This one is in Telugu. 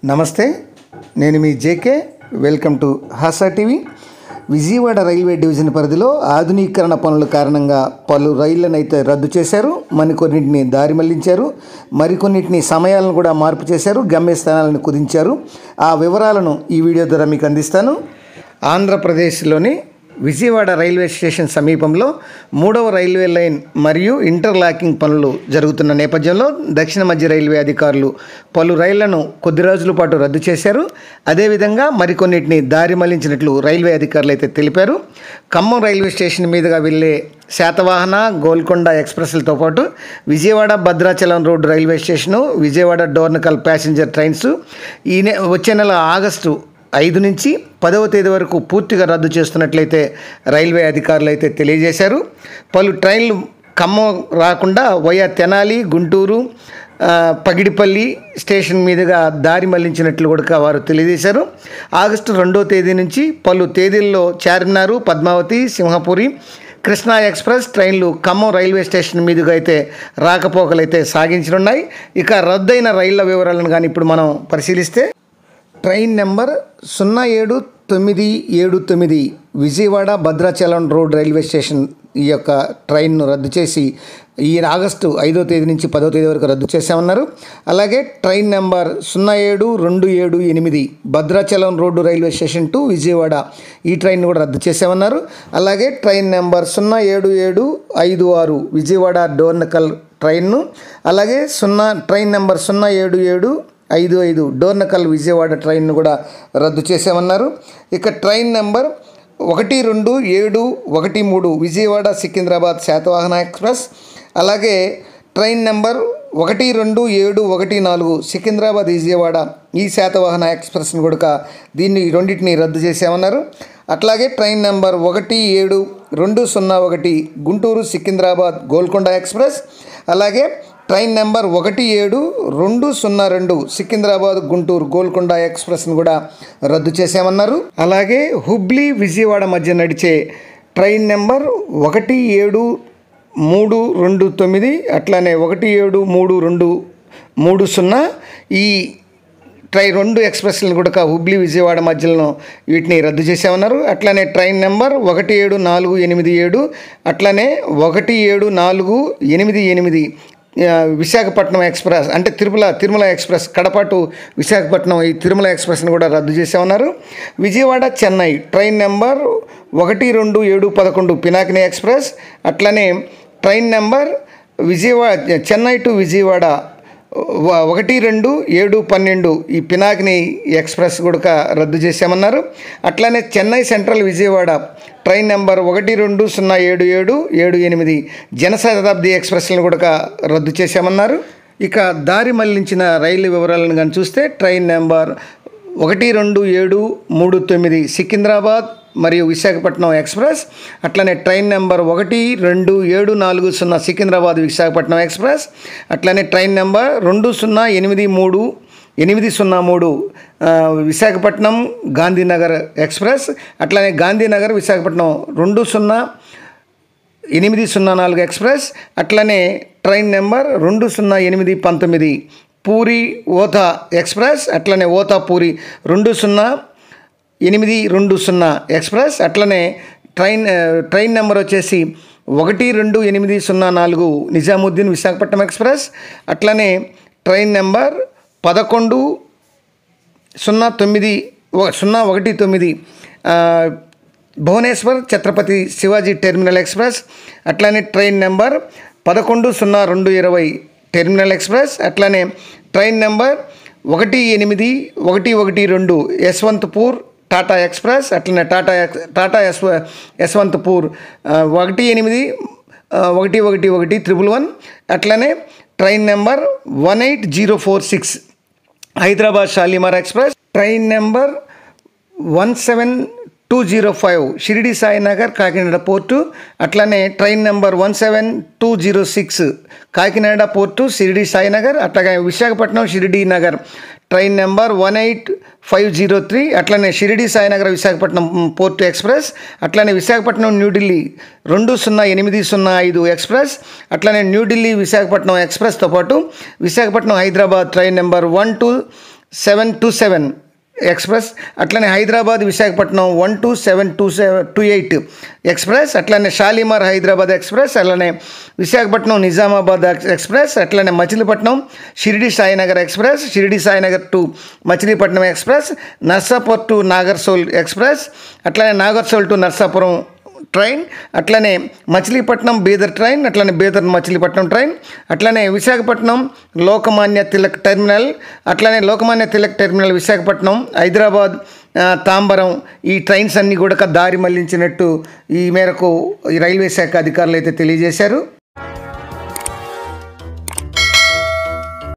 నమస్తే, నేను మీ JK. Welcome to Hasa TV. Vijayawada railway division పరిధిలో ఆధునీకరణ పనుల కారణంగా పలు రైళ్లను అయితే రద్దు చేశారు. మరికొన్నింటిని దారి మళ్లించారు. మరికొన్నింటిని సమయాలను కూడా మార్పు చేశారు. గమ్యస్థానాలను కుదించారు. ఆ వివరాలను ఈ వీడియో ద్వారా మీకు అందిస్తాను. ఆంధ్రప్రదేశ్లోని విజయవాడ రైల్వే స్టేషన్ సమీపంలో 3వ రైల్వే లైన్ మరియు ఇంటర్లాకింగ్ పనులు జరుగుతున్న నేపథ్యంలో దక్షిణ మధ్య రైల్వే అధికారులు పలు రైళ్లను కొద్ది రోజుల పాటు రద్దు చేశారు. అదేవిధంగా మరికొన్నిటిని దారి మళ్లించినట్లు రైల్వే అధికారులు అయితే తెలిపారు. ఖమ్మం రైల్వే స్టేషన్ మీదుగా వెళ్లే శాతవాహన, గోల్కొండ ఎక్స్ప్రెస్లతో పాటు Vijayawada Bhadrachalam road railway station, Vijayawada Dornakal passenger trains వచ్చే నెల ఆగస్టు 5 నుంచి 10వ తేదీ వరకు పూర్తిగా రద్దు చేస్తున్నట్లయితే రైల్వే అధికారులు అయితే తెలియజేశారు. పలు ట్రైన్లు ఖమ్మం రాకుండా వయా తెనాలి, గుంటూరు, పగిడిపల్లి స్టేషన్ మీదుగా దారి మళ్లించినట్లు కూడా వారు తెలియజేశారు. ఆగస్టు 2వ తేదీ నుంచి పలు తేదీల్లో చార్మినార్, పద్మావతి, సింహపురి, కృష్ణా ఎక్స్ప్రెస్ ట్రైన్లు ఖమ్మం రైల్వే స్టేషన్ మీదుగా అయితే రాకపోకలైతే సాగించనున్నాయి. ఇక రద్దయిన రైళ్ల వివరాలను కానీ ఇప్పుడు మనం పరిశీలిస్తే, train number 0779 Vijayawada Bhadrachalam road railway station ఈ యొక్క ట్రైన్ను రద్దు చేసి ఈ ఆగస్టు 5వ తేదీ నుంచి 10వ తేదీ వరకు రద్దు చేశామన్నారు. అలాగే train number 07278 Bhadrachalam road railway station to Vijayawada ఈ ట్రైన్ కూడా రద్దు చేశామన్నారు. అలాగే ట్రైన్ నెంబర్ 07756 విజయవాడ డోర్నకల్ ట్రైన్ను, అలాగే ట్రైన్ నెంబర్ 07755 డోర్నకల్ విజయవాడ ట్రైన్ను కూడా రద్దు చేశామన్నారు. ఇక train number 12713 Vijayawada Secunderabad Satavahana express, అలాగే ట్రైన్ నెంబర్ 12714 సికింద్రాబాద్ విజయవాడ ఈ శాతవాహన ఎక్స్ప్రెస్ను కూడా రెండింటిని రద్దు చేశామన్నారు. అట్లాగే train number 17201 Guntur Secunderabad Golconda express, అలాగే ట్రైన్ నెంబర్ 17202 సికింద్రాబాద్ గుంటూరు గోల్కొండ ఎక్స్ప్రెస్ను కూడా రద్దు చేశామన్నారు. అలాగే హుబ్లీ విజయవాడ మధ్య నడిచే ట్రైన్ నెంబర్ 17329 అట్లానే 17330 ఈ రెండు ఎక్స్ప్రెస్లను కూడా హుబ్లీ విజయవాడ మధ్యలో వీటిని రద్దు చేసామన్నారు. అట్లానే ట్రైన్ నెంబర్ 17487 అట్లానే 17488 విశాఖపట్నం ఎక్స్ప్రెస్ అంటే తిరుమల ఎక్స్ప్రెస్ కడప టు విశాఖపట్నం ఈ తిరుమల ఎక్స్ప్రెస్ను కూడా రద్దు చేసామన్నారు. Vijayawada Chennai train number 12711 Pinakini express, అట్లనే train number Chennai to Vijayawada 12712 ఈ పినాకిని ఎక్స్ప్రెస్ కూడా రద్దు చేశామన్నారు. అట్లానే Chennai central Vijayawada train number 1207778 Janshatabdi ఎక్స్ప్రెస్లను కూడా రద్దు చేశామన్నారు. ఇక దారి మళ్లించిన రైలు వివరాలను కానీ చూస్తే, ట్రైన్ నెంబర్ 12739 సికింద్రాబాద్ మరియు విశాఖపట్నం ఎక్స్ప్రెస్, అట్లనే train number 12740 Secunderabad Visakhapatnam express, అట్లనే train number 2010803 Visakhapatnam Gandhinagar express, అట్లనే గాంధీనగర్ విశాఖపట్నం 20804 ఎక్స్ప్రెస్, అట్లనే train number 20819 Puri Okha express, అట్లనే ఓతా పూరి 20820 ఎక్స్ప్రెస్, అట్లనే ట్రైన్ నెంబర్ వచ్చేసి 12804 నిజాముద్దీన్ విశాఖపట్నం ఎక్స్ప్రెస్, అట్లనే train number 11019 Bhubaneswar Chhatrapati Shivaji terminal express, అట్లనే ట్రైన్ నెంబర్ 110220 టెర్మినల్ ఎక్స్ప్రెస్, అట్లనే train number 18112 Yesvantpur Tata express, అట్లనే టాటా యశ్వంతపూర్ 18111 అట్లనే train number 18046 Hyderabad Shalimar express, train number 17205 Shirdi Sainagar Kakinada port, అట్లనే train number 17206 Kakinada port Shirdi Sainagar, అట్లాగే విశాఖపట్నం షిరిడి నగర్ ట్రైన్ నెంబర్ 18503 అట్లనే షిరిడి సాయినగర్ విశాఖపట్నం పోర్టు ఎక్స్ప్రెస్, అట్లనే విశాఖపట్నం న్యూఢిల్లీ 20805 ఎక్స్ప్రెస్, అట్లనే న్యూఢిల్లీ విశాఖపట్నం ఎక్స్ప్రెస్తో పాటు Visakhapatnam Hyderabad train number 12 727 express, అట్లనే హైదరాబాద్ విశాఖపట్నం 12728 ఎక్స్ప్రెస్, అట్లనే షాలిమార్ హైదరాబాద్ ఎక్స్ప్రెస్, అలానే విశాఖపట్నం నిజామాబాద్ ఎక్స్ప్రెస్, అట్లనే Machilipatnam Shirdi Sainagar express, Shirdi Sainagar to Machilipatnam express, Narsapur to Nagarsol express, అట్లనే నాగర్సోల్ టు నర్సాపురం ట్రైన్, అట్లనే మచిలీపట్నం బీదర్ ట్రైన్, అట్లనే బీదర్ మచిలీపట్నం ట్రైన్, అట్లనే విశాఖపట్నం లోకమాన్య తిలక్ టెర్మినల్, అట్లనే లోకమాన్య తిలక్ టెర్మినల్ విశాఖపట్నం, హైదరాబాద్ తాంబరం, ఈ ట్రైన్స్ అన్నీ కూడా దారి మళ్లించినట్టు ఈ మేరకు ఈ రైల్వే శాఖ అధికారులు అయితే తెలియజేశారు.